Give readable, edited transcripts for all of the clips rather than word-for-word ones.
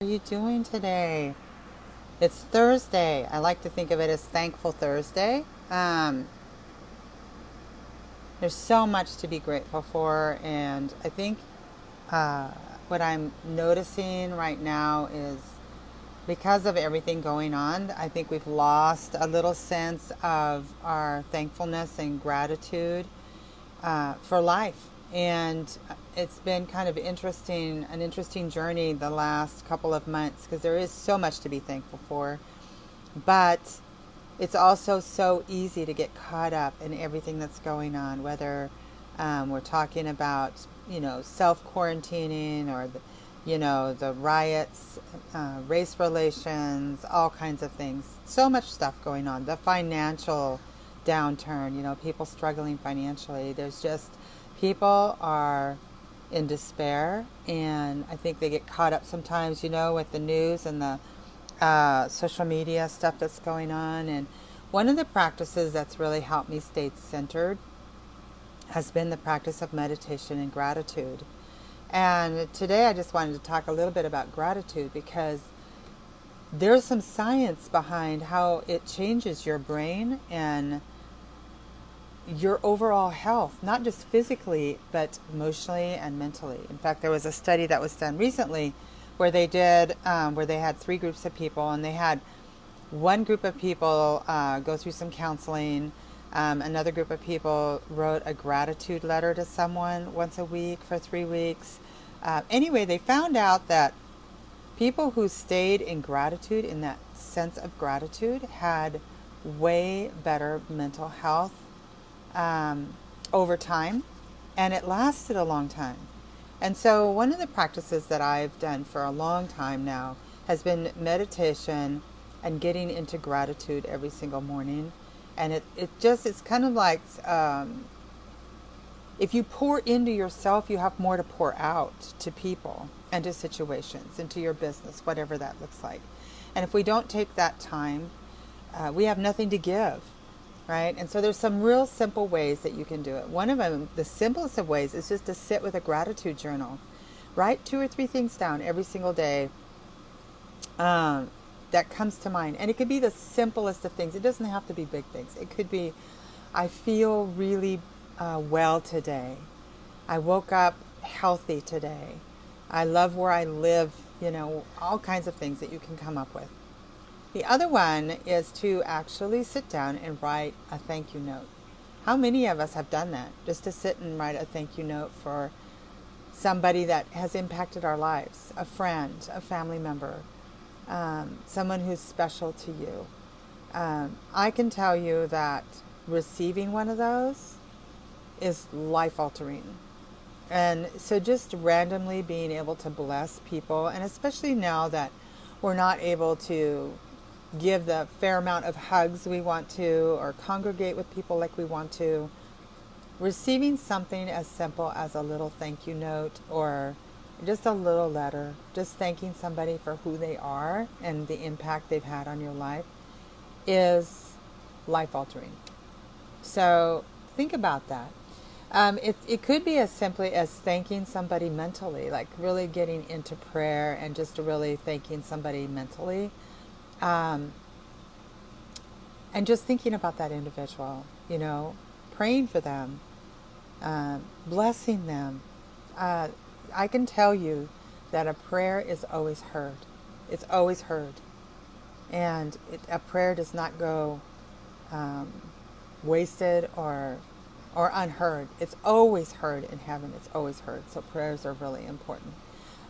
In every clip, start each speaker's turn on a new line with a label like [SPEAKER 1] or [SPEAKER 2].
[SPEAKER 1] are you doing today? It's Thursday. I like to think of it as Thankful Thursday. Um, there's so much to be grateful for, and I think uh, what I'm noticing right now is because of everything going on, I think we've lost a little sense of our thankfulness and gratitude for life. And it's been kind of interesting, an interesting journey the last couple of months because there is so much to be thankful for. But it's also so easy to get caught up in everything that's going on, whether we're talking about, self-quarantining or, the riots, race relations, all kinds of things. So much stuff going on. The financial downturn, people struggling financially. There's just, people are in despair, and I think they get caught up sometimes, with the news and the social media stuff that's going on. And one of the practices that's really helped me stay centered has been the practice of meditation and gratitude. And today I just wanted to talk a little bit about gratitude because there's some science behind how it changes your brain and your overall health, not just physically, but emotionally and mentally. In fact, there was a study that was done recently where they had three groups of people, and they had one group of people go through some counseling. Another group of people wrote a gratitude letter to someone once a week for 3 weeks. Anyway, they found out that people who stayed in gratitude, in that sense of gratitude, had way better mental health over time, and it lasted a long time. And so one of the practices that I've done for a long time now has been meditation and getting into gratitude every single morning. And it's kind of like, if you pour into yourself, you have more to pour out to people and to situations and to your business, whatever that looks like. And if we don't take that time, we have nothing to give, right? And so there's some real simple ways that you can do it. One of them, the simplest of ways, is just to sit with a gratitude journal. Write 2 or 3 things down every single day that comes to mind. And it could be the simplest of things. It doesn't have to be big things. It could be, I feel really well today. I woke up healthy today. I love where I live, all kinds of things that you can come up with. The other one is to actually sit down and write a thank you note. How many of us have done that? Just to sit and write a thank you note for somebody that has impacted our lives, a friend, a family member, someone who's special to you. I can tell you that receiving one of those is life-altering. And so just randomly being able to bless people, and especially now that we're not able to give the fair amount of hugs we want to or congregate with people like we want to, receiving something as simple as a little thank you note or just a little letter, just thanking somebody for who they are and the impact they've had on your life, is life-altering. So think about that. It could be as simply as thanking somebody mentally, like really getting into prayer and just really thanking somebody mentally. And just thinking about that individual, praying for them, blessing them. I can tell you that a prayer is always heard. It's always heard. And a prayer does not go wasted or unheard. It's always heard in heaven. It's always heard. So prayers are really important.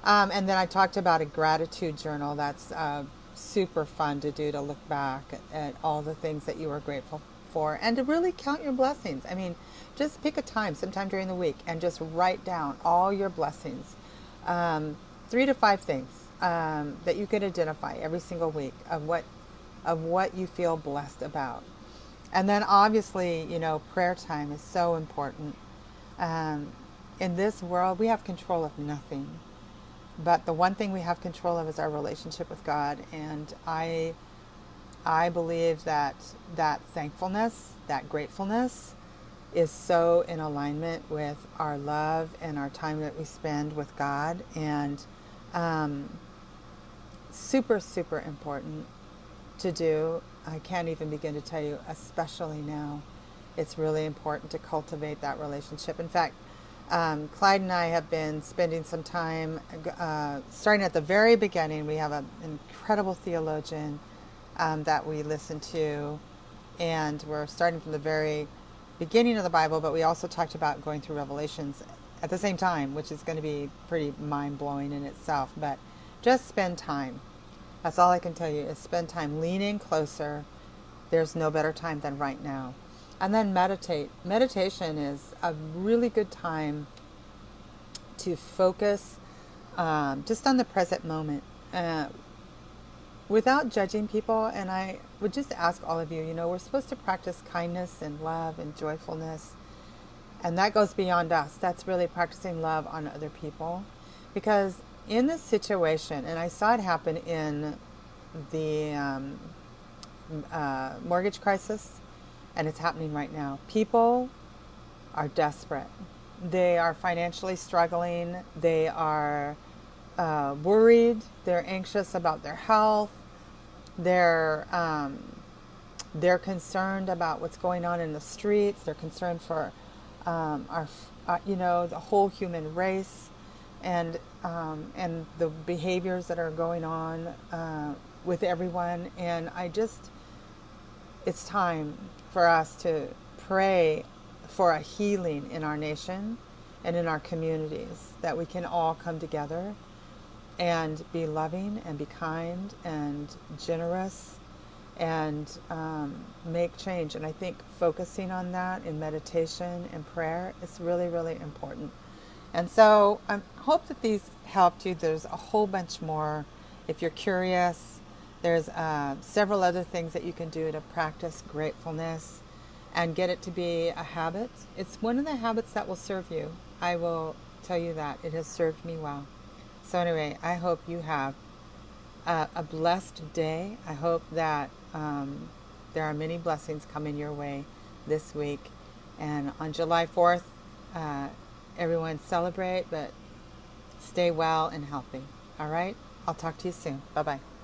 [SPEAKER 1] And then I talked about a gratitude journal. That's super fun to do, to look back at all the things that you were grateful for and to really count your blessings. I mean, just pick a time sometime during the week and just write down all your blessings. 3 to 5 things that you could identify every single week of what you feel blessed about. And then obviously, prayer time is so important. In this world, we have control of nothing. But the one thing we have control of is our relationship with God. And I believe that thankfulness, that gratefulness, is so in alignment with our love and our time that we spend with God. And super, super important to do. I can't even begin to tell you, especially now, it's really important to cultivate that relationship. In fact, Clyde and I have been spending some time, starting at the very beginning. We have an incredible theologian that we listen to, and we're starting from the very beginning of the Bible, but we also talked about going through Revelations at the same time, which is going to be pretty mind-blowing in itself. But just spend time. That's all I can tell you, is spend time leaning closer. There's no better time than right now. And then meditate. Meditation is a really good time to focus just on the present moment without judging people. And I would just ask all of you, we're supposed to practice kindness and love and joyfulness. And that goes beyond us. That's really practicing love on other people. Because in this situation, and I saw it happen in the mortgage crisis, and it's happening right now. People are desperate. They are financially struggling. They are worried. They're anxious about their health. They're concerned about what's going on in the streets. They're concerned for the whole human race, and the behaviors that are going on with everyone. And it's time for us to pray for a healing in our nation and in our communities, that we can all come together and be loving and be kind and generous and make change. And I think focusing on that in meditation and prayer is really, really important. And so I hope that these helped you. There's a whole bunch more. If you're curious, there's several other things that you can do to practice gratefulness and get it to be a habit. It's one of the habits that will serve you. I will tell you that. It has served me well. So anyway, I hope you have a blessed day. I hope that there are many blessings coming your way this week. And on July 4th, everyone celebrate, but stay well and healthy. All right? I'll talk to you soon. Bye-bye.